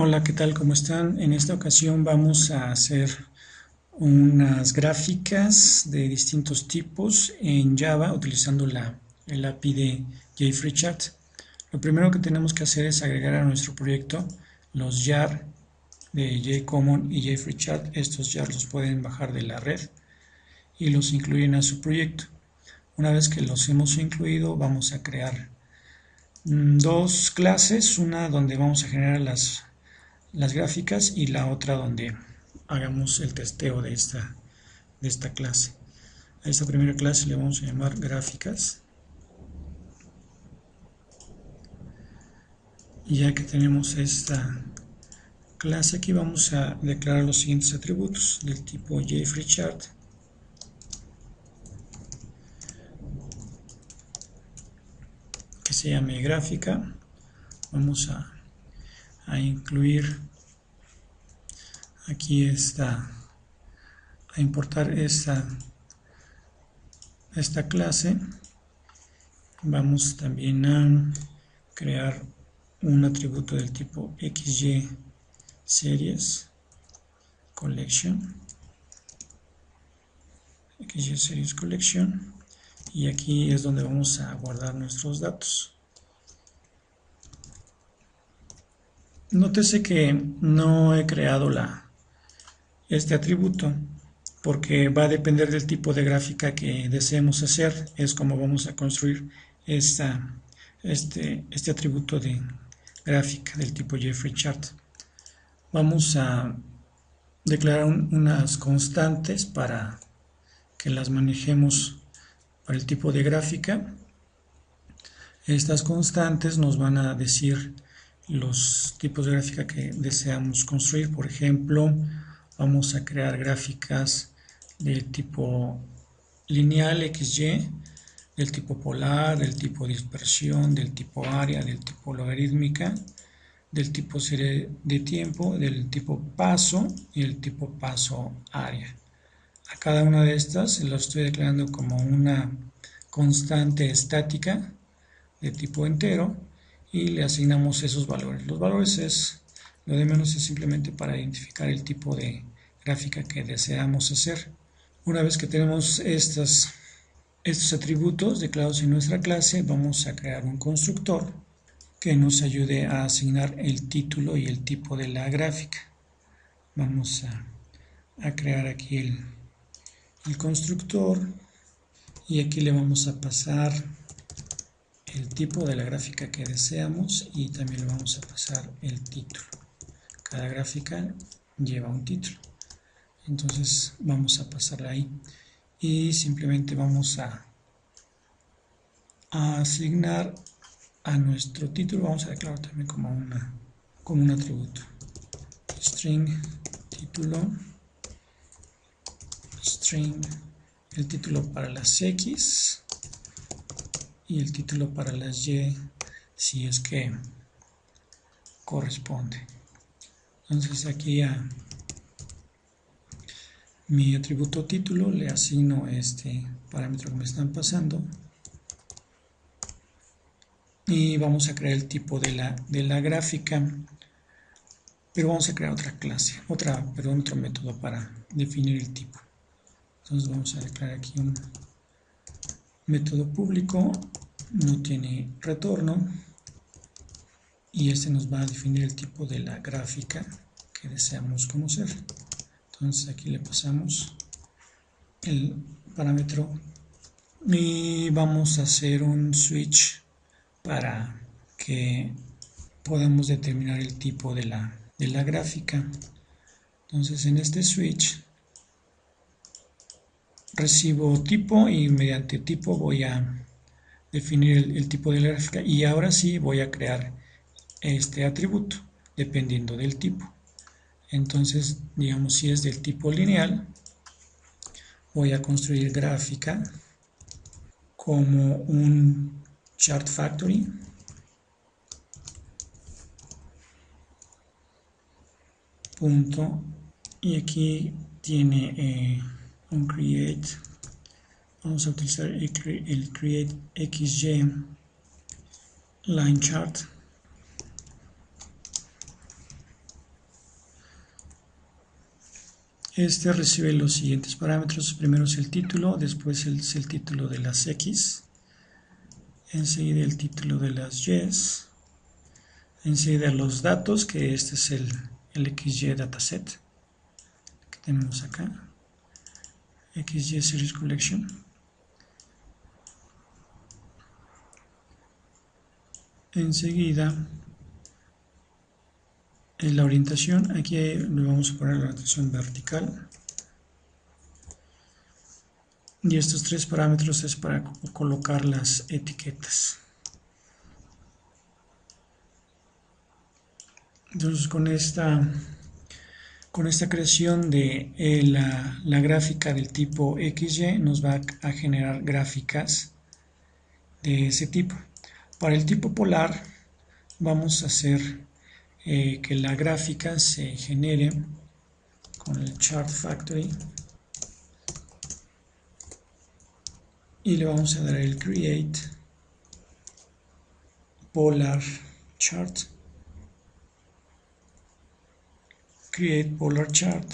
Hola, ¿qué tal? ¿Cómo están? En esta ocasión vamos a hacer unas gráficas de distintos tipos en Java utilizando el API de JFreeChat. Lo primero que tenemos que hacer es agregar a nuestro proyecto los jar de JCommon y JFreeChat. Estos jar los pueden bajar de la red y los incluyen a su proyecto. Una vez que los hemos incluido, vamos a crear dos clases, una donde vamos a generar las gráficas y la otra donde hagamos el testeo de esta clase. A esta primera clase le vamos a llamar gráficas. Y ya que tenemos esta clase aquí, vamos a declarar los siguientes atributos del tipo JFreeChat. Que se llame gráfica. Vamos a incluir aquí a importar esta clase. Vamos también a crear un atributo del tipo XY Series Collection. XY Series Collection. Y aquí es donde vamos a guardar nuestros datos. Nótese que no he creado este atributo porque va a depender del tipo de gráfica que deseemos hacer. Es como vamos a construir este atributo de gráfica del tipo JFreeChat. Vamos a declarar unas constantes para que las manejemos para el tipo de gráfica. Estas constantes nos van a decir los tipos de gráfica que deseamos construir. Por ejemplo, vamos a crear gráficas del tipo lineal XY, del tipo polar, del tipo dispersión, del tipo área, del tipo logarítmica, del tipo serie de tiempo, del tipo paso y el tipo paso área. A cada una de estas lo estoy declarando como una constante estática de tipo entero y le asignamos esos valores. Los valores lo de menos es simplemente para identificar el tipo de gráfica que deseamos hacer. Una vez que tenemos estos atributos declarados en nuestra clase, vamos a crear un constructor que nos ayude a asignar el título y el tipo de la gráfica. Vamos a crear aquí el constructor y aquí le vamos a pasar el tipo de la gráfica que deseamos y también le vamos a pasar el título. Cada gráfica lleva un título, entonces vamos a pasarla ahí y simplemente vamos a asignar a nuestro título, vamos a declarar también como un atributo string título, string el título para las X y el título para las Y si es que corresponde. Entonces aquí a mi atributo título le asigno este parámetro que me están pasando y vamos a crear el tipo de la gráfica, pero vamos a crear otra clase, otro método para definir el tipo. Entonces vamos a declarar aquí un método público, no tiene retorno y este nos va a definir el tipo de la gráfica que deseamos conocer. Entonces aquí le pasamos el parámetro y vamos a hacer un switch para que podamos determinar el tipo de la gráfica. Entonces en este switch recibo tipo y mediante tipo voy a definir el tipo de la gráfica y ahora sí voy a crear este atributo dependiendo del tipo. Entonces, digamos, si es del tipo lineal, voy a construir gráfica como un chart factory punto y aquí tiene un create. Vamos a utilizar el create XY line chart Este recibe los siguientes parámetros. Primero es el título, después es el título de las X, enseguida el título de las Y, enseguida los datos, que este es el XY dataset que tenemos acá, XY Series Collection. Enseguida en la orientación, aquí le vamos a poner la orientación vertical. Y estos tres parámetros es para colocar las etiquetas. Entonces con esta creación de la gráfica del tipo XY nos va a generar gráficas de ese tipo. Para el tipo polar vamos a hacer que la gráfica se genere con el Chart Factory y le vamos a dar el Create Polar Chart. Create Polar Chart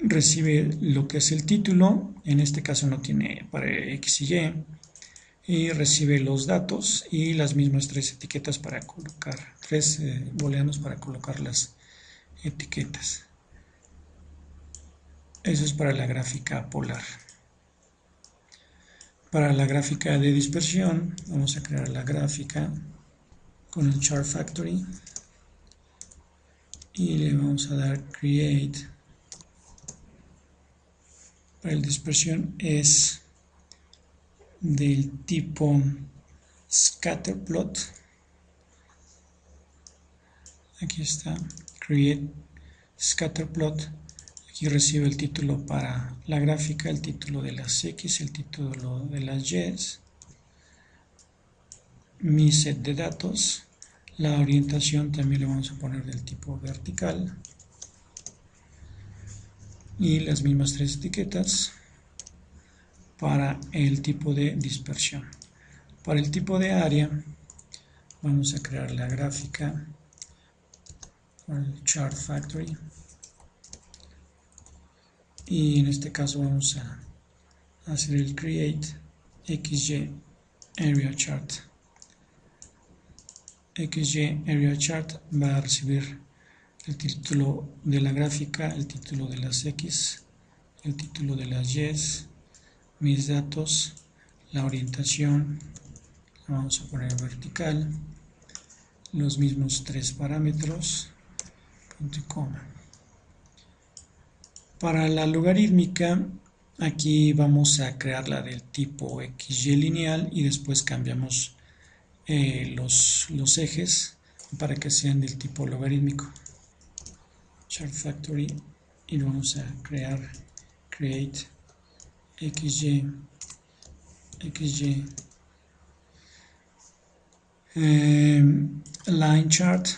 recibe lo que es el título, en este caso no tiene para X y recibe los datos y las mismas tres etiquetas para colocar, tres booleanos para colocar las etiquetas. Eso es para la gráfica polar. Para la gráfica de dispersión vamos a crear la gráfica con el Chart Factory y le vamos a dar Create. Para el dispersión es del tipo Scatterplot. Aquí está, Create Scatterplot. Aquí recibe el título para la gráfica, el título de las X, el título de las Y, mi set de datos. La orientación también le vamos a poner del tipo vertical. Y las mismas tres etiquetas para el tipo de dispersión. Para el tipo de área vamos a crear la gráfica con el Chart Factory y en este caso vamos a hacer el Create XY Area Chart. XY Area Chart va a recibir el título de la gráfica, el título de las X, el título de las Y, mis datos, la orientación, la vamos a poner vertical, los mismos tres parámetros, punto y coma. Para la logarítmica, aquí vamos a crearla del tipo XY lineal y después cambiamos los ejes para que sean del tipo logarítmico. Chart Factory y vamos a crear Create XY Line Chart,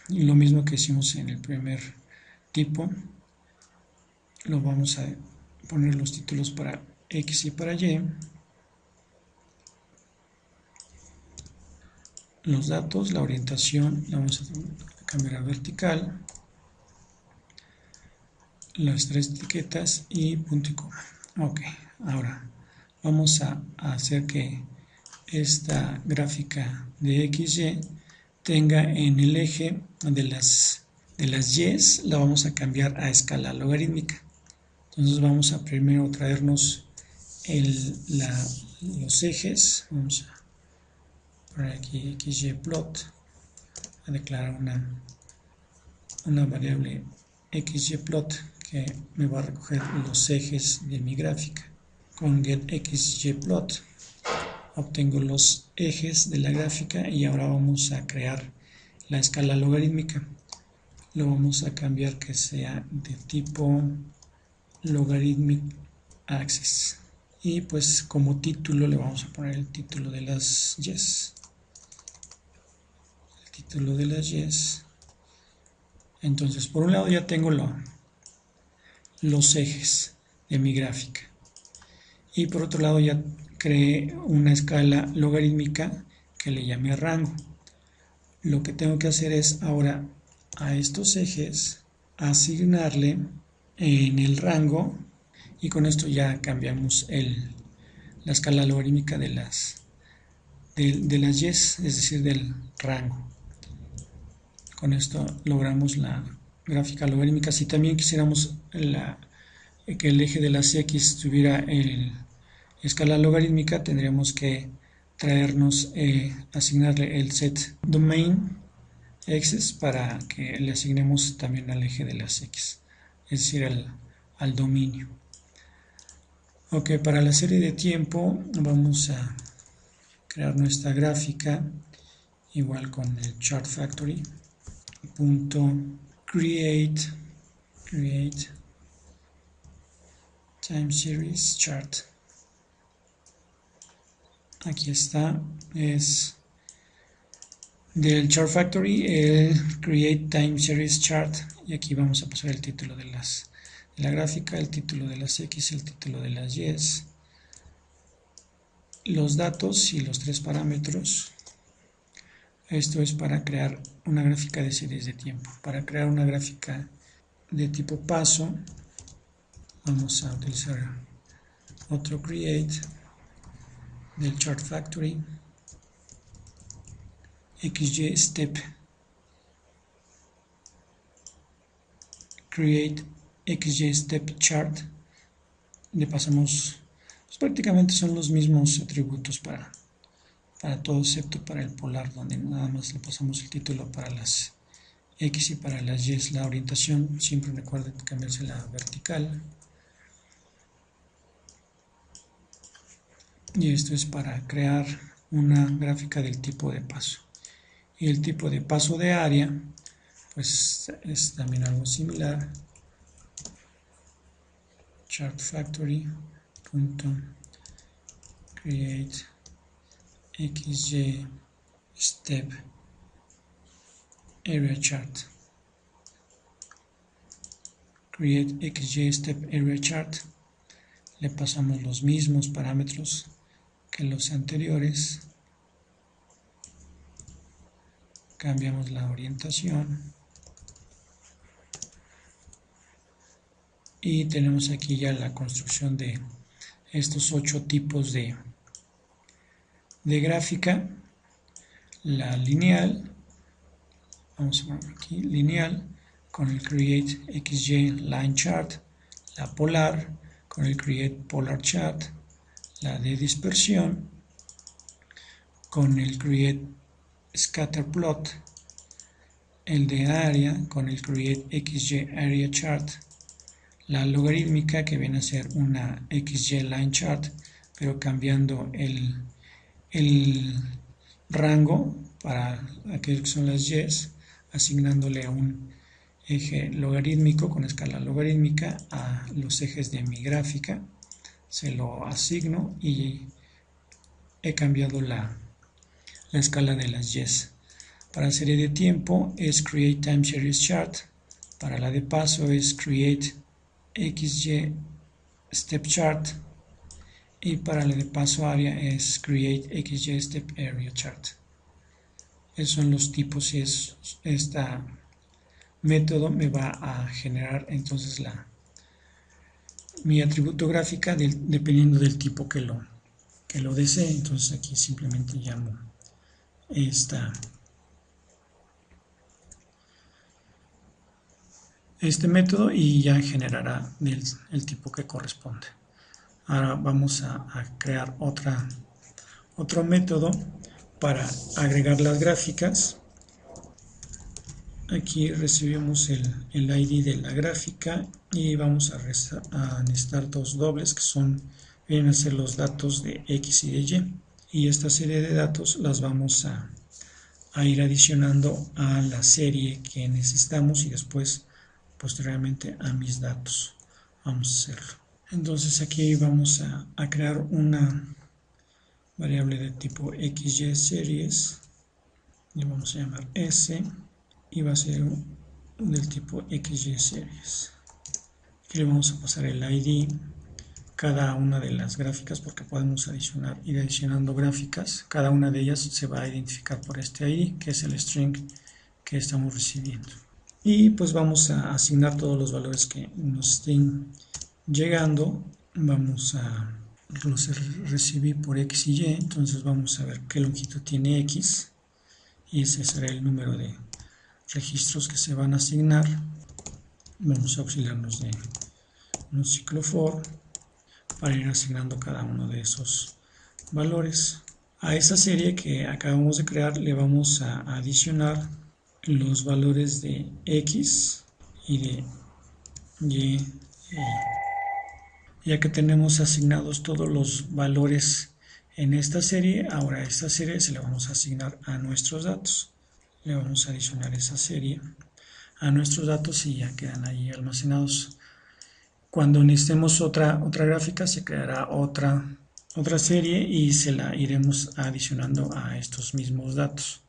y lo mismo que hicimos en el primer tipo, lo vamos a poner los títulos para X y para Y, los datos, la orientación la vamos a cambiar a vertical, las tres etiquetas y punto y coma. Ok, ahora vamos a hacer que esta gráfica de XY tenga en el eje de las Y's, la vamos a cambiar a escala logarítmica. Entonces vamos a primero traernos los ejes, vamos a poner aquí XYPlot, a declarar una variable XYPlot que me va a recoger los ejes de mi gráfica. Con getXYPlot obtengo los ejes de la gráfica y ahora vamos a crear la escala logarítmica. Lo vamos a cambiar que sea de tipo logarithmic axis y pues como título le vamos a poner el título de las Y's. El título de las Y's. Entonces por un lado ya tengo los ejes de mi gráfica y por otro lado ya creé una escala logarítmica que le llamé rango. Lo que tengo que hacer es ahora a estos ejes asignarle en el rango, y con esto ya cambiamos la escala logarítmica de las yes, es decir, del rango. Con esto logramos la gráfica logarítmica. Si también quisiéramos que el eje de las x tuviera escala logarítmica, tendríamos que traernos, asignarle el set domain x para que le asignemos también al eje de las x, es decir, al dominio. Ok, para la serie de tiempo vamos a crear nuestra gráfica igual con el chart factory punto create time series chart. Aquí está, es del chart factory el create time series chart, y aquí vamos a pasar el título de la gráfica, el título de las x, el título de las y, los datos y los 3 parámetros. Esto es para crear una gráfica de series de tiempo. Para crear una gráfica de tipo paso, vamos a utilizar otro create del chart factory, xy step, create xy step chart. Le pasamos, pues prácticamente son los mismos atributos para todo excepto para el polar, donde nada más le pasamos el título para las x y para las y. La orientación, siempre recuerden cambiarse la vertical. Y esto es para crear una gráfica del tipo de paso. Y el tipo de paso de área, pues es también algo similar. Chart factory punto create xy step area chart. Create xy step area chart. Le pasamos los mismos parámetros que los anteriores. Cambiamos la orientación. Y tenemos aquí ya la construcción de estos 8 tipos de gráfica. La lineal, vamos a poner aquí lineal con el create xy line chart, la polar con el create polar chart, la de dispersión con el create scatter plot, el de área con el create xy area chart, la logarítmica que viene a ser una xy line chart, pero cambiando el rango para aquellos que son las y, asignándole un eje logarítmico con escala logarítmica a los ejes de mi gráfica. Se lo asigno y he cambiado la escala de las y. Para serie de tiempo es create time series chart. Para la de paso es create xy step chart. Y para la de paso área es create xy step area chart. Esos son los tipos, y este método me va a generar entonces mi atributo gráfica dependiendo del tipo que lo desee. Entonces aquí simplemente llamo este método y ya generará el tipo que corresponde. Ahora vamos a crear otro método para agregar las gráficas. Aquí recibimos el ID de la gráfica y vamos a necesitar dos dobles que vienen a ser los datos de X y de Y. Y esta serie de datos las vamos a ir adicionando a la serie que necesitamos y después posteriormente a mis datos. Vamos a hacerlo. Entonces aquí vamos a crear una variable de tipo XY series y vamos a llamar S y va a ser del tipo XY series. Aquí le vamos a pasar el ID cada una de las gráficas porque podemos ir adicionando gráficas. Cada una de ellas se va a identificar por este ID que es el string que estamos recibiendo. y pues vamos a asignar todos los valores que nos estén llegando. Vamos a los recibí por x y y, entonces vamos a ver qué longitud tiene x y ese será el número de registros que se van a asignar. Vamos a auxiliarnos de un ciclo for para ir asignando cada uno de esos valores. A esa serie que acabamos de crear le vamos a adicionar los valores de x y de y. Ya que tenemos asignados todos los valores en esta serie, ahora a esta serie se le vamos a asignar a nuestros datos. Le vamos a adicionar esa serie a nuestros datos y ya quedan ahí almacenados. Cuando necesitemos otra gráfica se creará otra serie y se la iremos adicionando a estos mismos datos.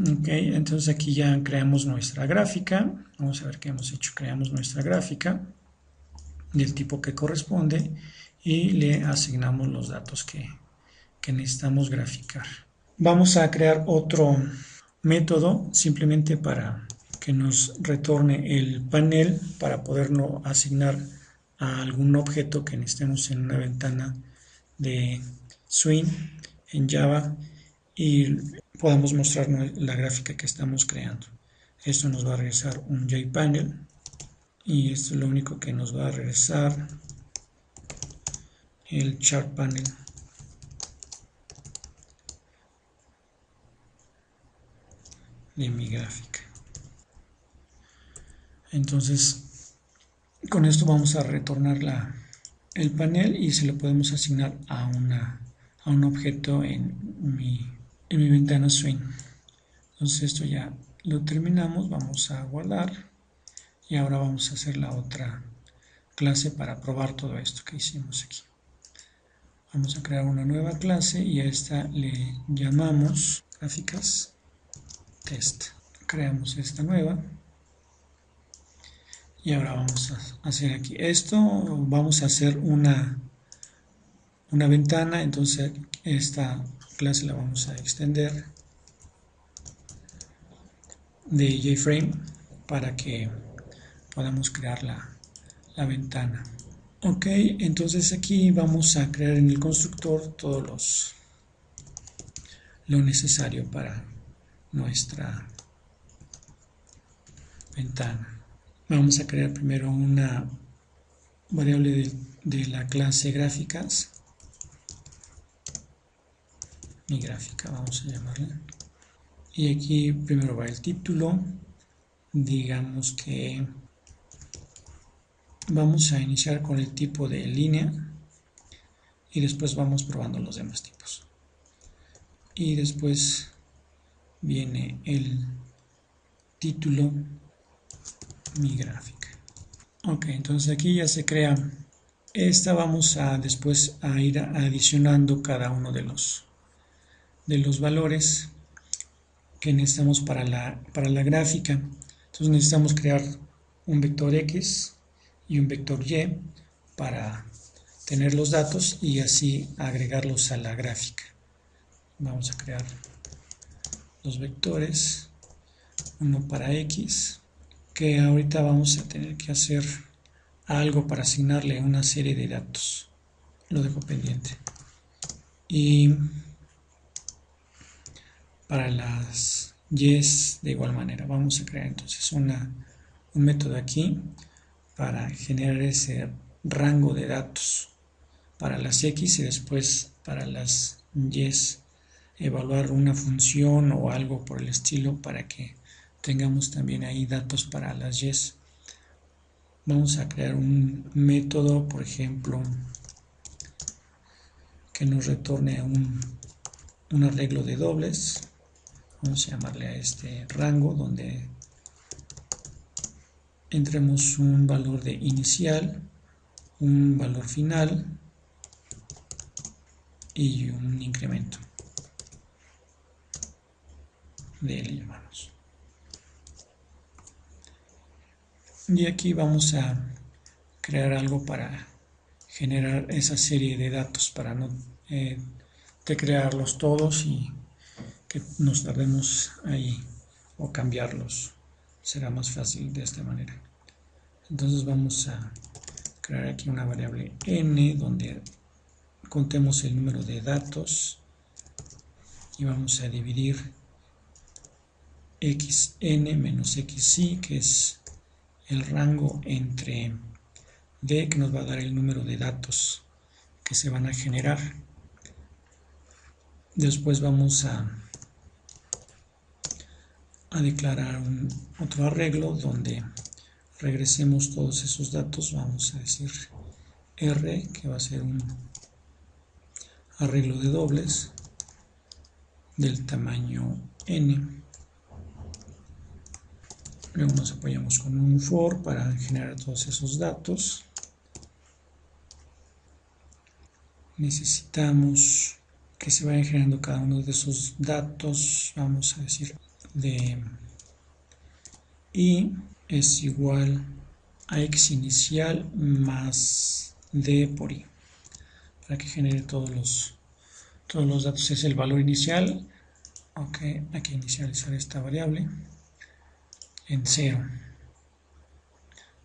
Ok, entonces aquí ya creamos nuestra gráfica. Vamos a ver qué hemos hecho. Creamos nuestra gráfica del tipo que corresponde y le asignamos los datos que necesitamos graficar. Vamos a crear otro método simplemente para que nos retorne el panel para poderlo asignar a algún objeto que necesitemos en una ventana de Swing en Java y podamos mostrar la gráfica que estamos creando. Esto nos va a regresar un JPanel y esto es lo único que nos va a regresar el chart panel. De mi gráfica. Entonces con esto vamos a retornar el panel y se lo podemos asignar a un objeto en mi ventana Swing. Entonces esto ya lo terminamos, vamos a guardar y ahora vamos a hacer la otra clase para probar todo esto que hicimos aquí. Vamos a crear una nueva clase y a esta le llamamos gráficas test. Creamos esta nueva y ahora vamos a hacer aquí esto. Vamos a hacer una ventana, entonces esta clase la vamos a extender de JFrame para que podamos crear la ventana. Ok, entonces aquí vamos a crear en el constructor todos lo necesario para nuestra ventana. Vamos a crear primero una variable de la clase gráficas. Mi gráfica, vamos a llamarla. Y aquí primero va el título. Digamos que vamos a iniciar con el tipo de línea y después vamos probando los demás tipos. Y después viene el título, mi gráfica. Ok, entonces aquí ya se crea esta. Vamos a después a ir adicionando cada uno de los valores que necesitamos para la gráfica. Entonces necesitamos crear un vector X y un vector Y para tener los datos y así agregarlos a la gráfica. Vamos a crear los vectores, uno para X, que ahorita vamos a tener que hacer algo para asignarle una serie de datos. Lo dejo pendiente. Y para las Y's de igual manera. Vamos a crear entonces un método aquí para generar ese rango de datos para las X y después para las Y's evaluar una función o algo por el estilo para que tengamos también ahí datos para las Y's. Vamos a crear un método, por ejemplo, que nos retorne un arreglo de dobles. Vamos a llamarle a este rango donde entremos un valor de inicial, un valor final y un incremento. De le llamamos. Y aquí vamos a crear algo para generar esa serie de datos para no crearlos todos y que nos tardemos ahí o cambiarlos será más fácil de esta manera. Entonces vamos a crear aquí una variable n donde contemos el número de datos y vamos a dividir xn menos xi, que es el rango entre d, que nos va a dar el número de datos que se van a generar. Después vamos a declarar otro arreglo donde regresemos todos esos datos. Vamos a decir R, que va a ser un arreglo de dobles del tamaño n. Luego nos apoyamos con un for para generar todos esos datos. Necesitamos que se vayan generando cada uno de esos datos. Vamos a decir de i es igual a x inicial más d por i, para que genere todos los datos. Es el valor inicial. Ok, hay que inicializar esta variable en 0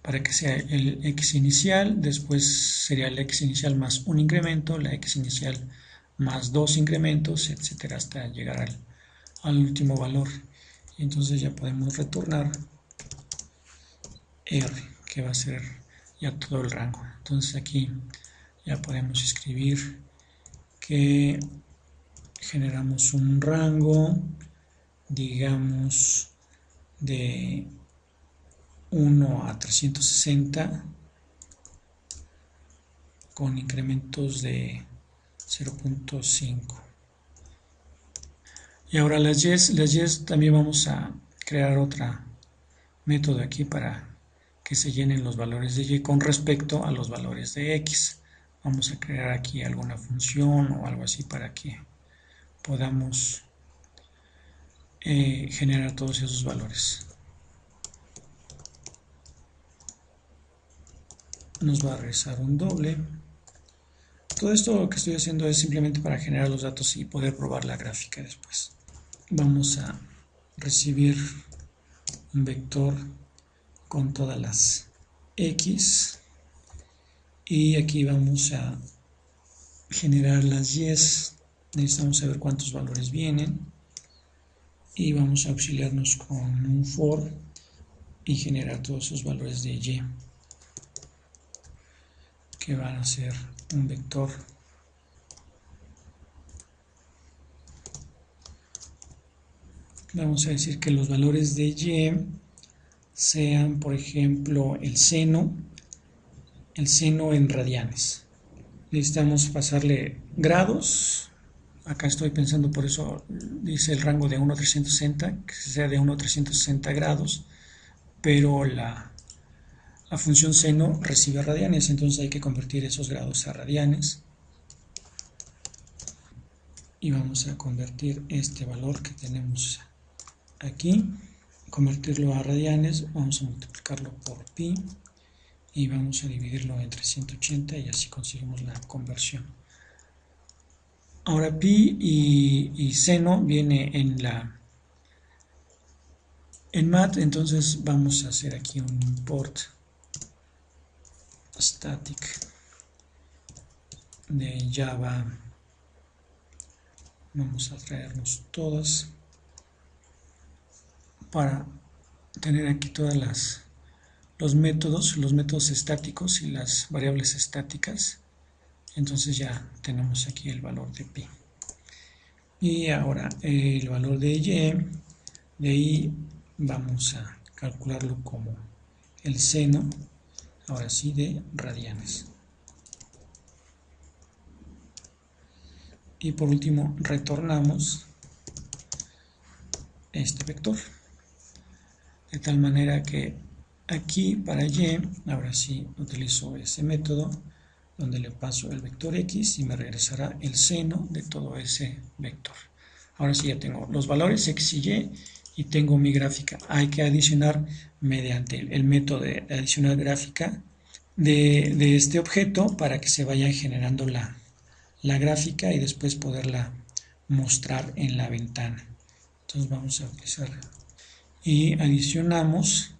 para que sea el x inicial. Después sería el x inicial más un incremento, la x inicial más dos incrementos, etcétera, hasta llegar al último valor. Y entonces ya podemos retornar R, que va a ser ya todo el rango. Entonces aquí ya podemos escribir que generamos un rango, digamos, de 1 a 360 con incrementos de 0.5. Y ahora las yes también vamos a crear otro método aquí para que se llenen los valores de y con respecto a los valores de x. Vamos a crear aquí alguna función o algo así para que podamos generar todos esos valores. Nos va a regresar un doble. Todo esto que estoy haciendo es simplemente para generar los datos y poder probar la gráfica después. Vamos a recibir un vector con todas las x y aquí vamos a generar las yes. Necesitamos saber cuántos valores vienen y vamos a auxiliarnos con un for y generar todos esos valores de y, que van a ser un vector vamos a decir que los valores de y sean, por ejemplo, el seno en radianes. Necesitamos pasarle grados. Acá estoy pensando, por eso dice el rango de 1 a 360, que sea de 1 a 360 grados, pero la función seno recibe radianes, entonces hay que convertir esos grados a radianes. Y vamos a convertir este valor que tenemos aquí, convertirlo a radianes. Vamos a multiplicarlo por pi y vamos a dividirlo entre 180 y así conseguimos la conversión. Ahora pi y seno viene en mat, entonces vamos a hacer aquí un import static de Java. Vamos a traernos todas para tener aquí todas los métodos estáticos y las variables estáticas. Entonces ya tenemos aquí el valor de pi. Y ahora el valor de y, de i vamos a calcularlo como el seno, ahora sí, de radianes. Y por último retornamos este vector. De tal manera que aquí para y, ahora sí utilizo ese método donde le paso el vector x y me regresará el seno de todo ese vector. Ahora sí ya tengo los valores x y y tengo mi gráfica. Hay que adicionar mediante el método de adicionar gráfica de este objeto para que se vaya generando la gráfica y después poderla mostrar en la ventana. Entonces vamos a utilizar y adicionamos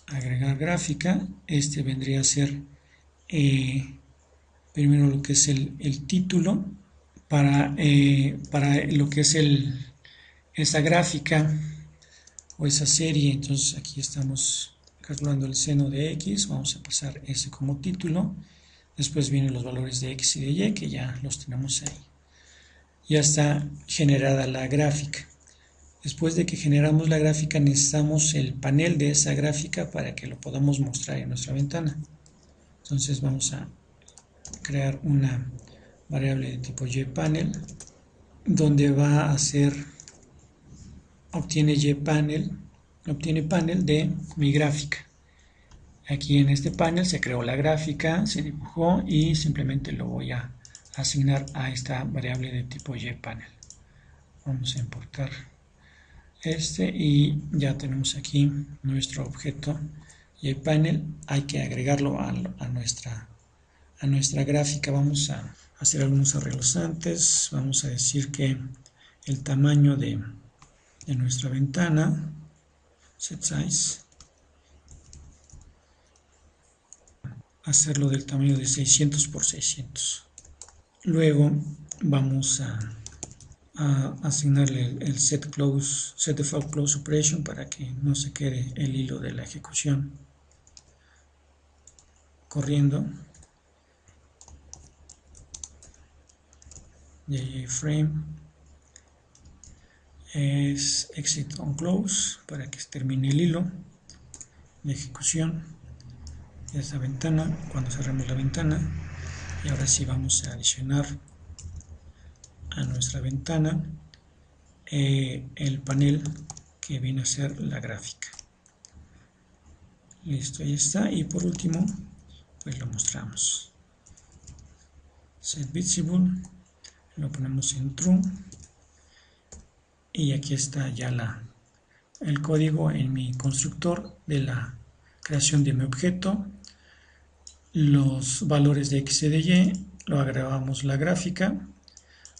agregar gráfica. Este vendría a ser primero lo que es el título para lo que es esa gráfica o esa serie. Entonces aquí estamos calculando el seno de x, vamos a pasar ese como título. Después vienen los valores de x y de y, que ya los tenemos ahí. Ya está generada la gráfica. Después de que generamos la gráfica, necesitamos el panel de esa gráfica para que lo podamos mostrar en nuestra ventana. Entonces vamos a crear una variable de tipo yPanel, donde va a ser obtiene panel de mi gráfica. Aquí en este panel se creó la gráfica, se dibujó y simplemente lo voy a asignar a esta variable de tipo yPanel. Vamos a importar y ya tenemos aquí nuestro objeto yPanel. Hay que agregarlo a nuestra gráfica. Vamos a hacer algunos arreglos antes. Vamos a decir que el tamaño de nuestra ventana, set size, hacerlo del tamaño de 600 por 600. Luego vamos a asignarle el set default close operation para que no se quede el hilo de la ejecución corriendo. JFrame es exit on close para que termine el hilo de ejecución de esta ventana cuando cerremos la ventana. Y ahora sí vamos a adicionar a nuestra ventana el panel que viene a ser la gráfica. Listo, ahí está. Y por último, pues lo mostramos. Set visible, lo ponemos en true. Y aquí está ya el código en mi constructor de la creación de mi objeto. Los valores de x y de y, lo agregamos la gráfica,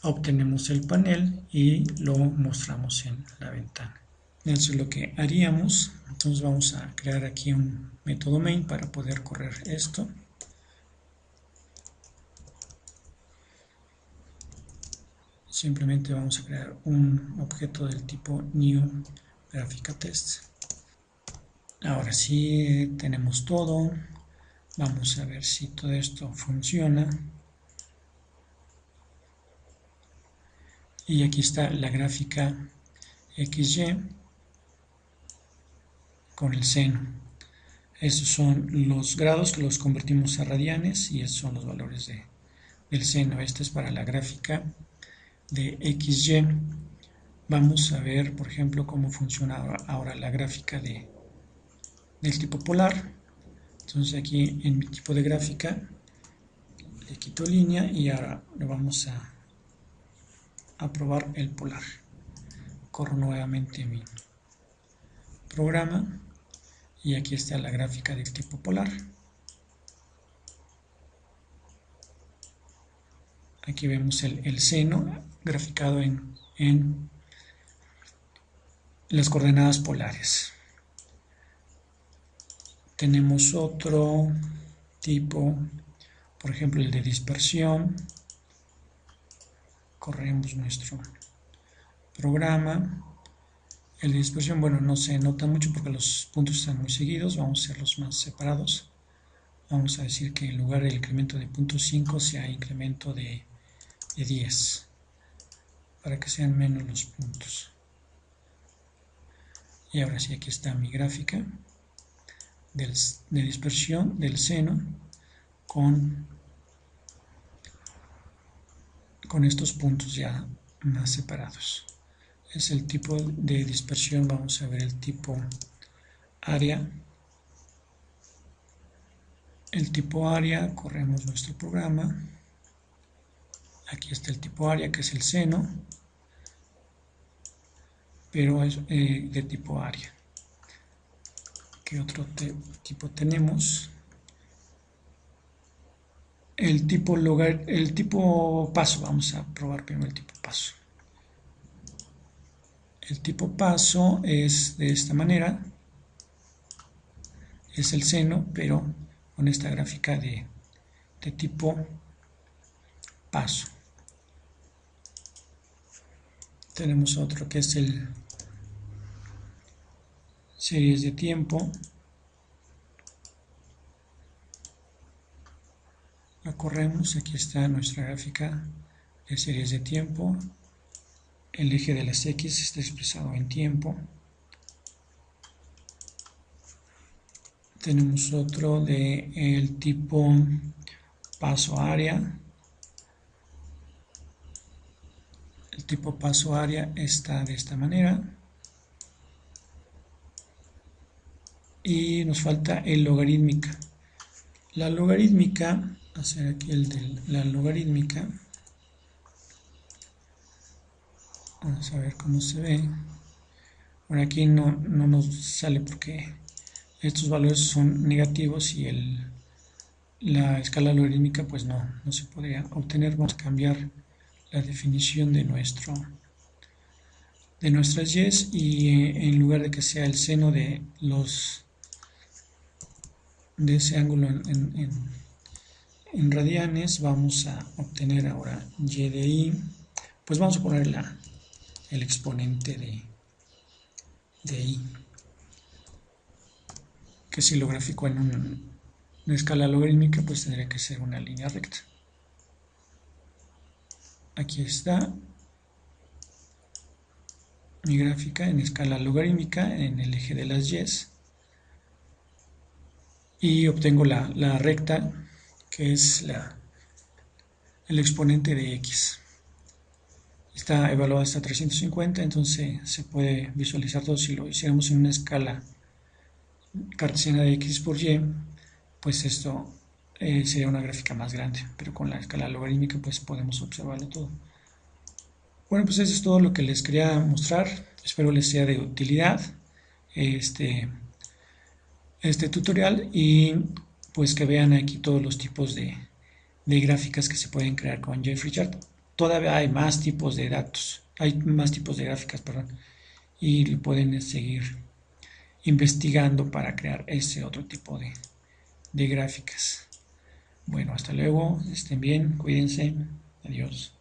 obtenemos el panel y lo mostramos en la ventana. Eso es lo que haríamos. Entonces vamos a crear aquí un método main para poder correr esto. Simplemente vamos a crear un objeto del tipo new gráfica test. Ahora sí tenemos todo. Vamos a ver si todo esto funciona. Y aquí está la gráfica XY con el seno. Estos son los grados que los convertimos a radianes y estos son los valores del seno. Esta es para la gráfica de XY. Vamos a ver, por ejemplo, cómo funciona ahora la gráfica del tipo polar. Entonces aquí en mi tipo de gráfica le quito línea y ahora le vamos a probar el polar. Corro nuevamente mi programa y aquí está la gráfica del tipo polar. Aquí vemos el seno graficado en las coordenadas polares. Tenemos otro tipo, por ejemplo el de dispersión. Corremos nuestro programa. El de dispersión, bueno, no se nota mucho porque los puntos están muy seguidos. Vamos a hacerlos más separados. Vamos a decir que en lugar del incremento de 0.5 sea incremento de 10 para que sean menos los puntos. Y ahora sí, aquí está mi gráfica de dispersión del seno con estos puntos ya más separados. Es el tipo de dispersión. Vamos a ver el tipo área. El tipo área, corremos nuestro programa. Aquí está el tipo área, que es el seno, pero es de tipo área. ¿Qué otro tipo tenemos? El tipo paso. Vamos a probar primero el tipo paso. El tipo paso es de esta manera, es el seno, pero con esta gráfica de tipo paso. Tenemos otro que es el series de tiempo. Lo corremos, aquí está nuestra gráfica de series de tiempo. El eje de las X está expresado en tiempo. Tenemos otro de el tipo paso área. El tipo paso área está de esta manera. Y nos falta el logarítmica. La logarítmica, hacer aquí el de la logarítmica. Vamos a ver cómo se ve. Por aquí no nos sale porque estos valores son negativos y la escala logarítmica pues no se podría obtener. Vamos a cambiar la definición de nuestras y's y en lugar de que sea el seno de ese ángulo en radianes, vamos a obtener ahora y de i, pues vamos a poner el exponente de i, que si lo grafico en una escala logarítmica, pues tendría que ser una línea recta. Aquí está mi gráfica en escala logarítmica en el eje de las y's y obtengo la recta que es el exponente de x. Está evaluada hasta 350, entonces se puede visualizar todo. Si lo hiciéramos en una escala cartesiana de x por y, pues esto sería una gráfica más grande, pero con la escala logarítmica pues podemos observarlo todo. Bueno, pues eso es todo lo que les quería mostrar. Espero les sea de utilidad este tutorial y pues que vean aquí todos los tipos de gráficas que se pueden crear con Jeffrey Chart. Todavía hay más tipos de datos, hay más tipos de gráficas, perdón, y pueden seguir investigando para crear ese otro tipo de gráficas. Bueno, hasta luego, estén bien, cuídense, adiós.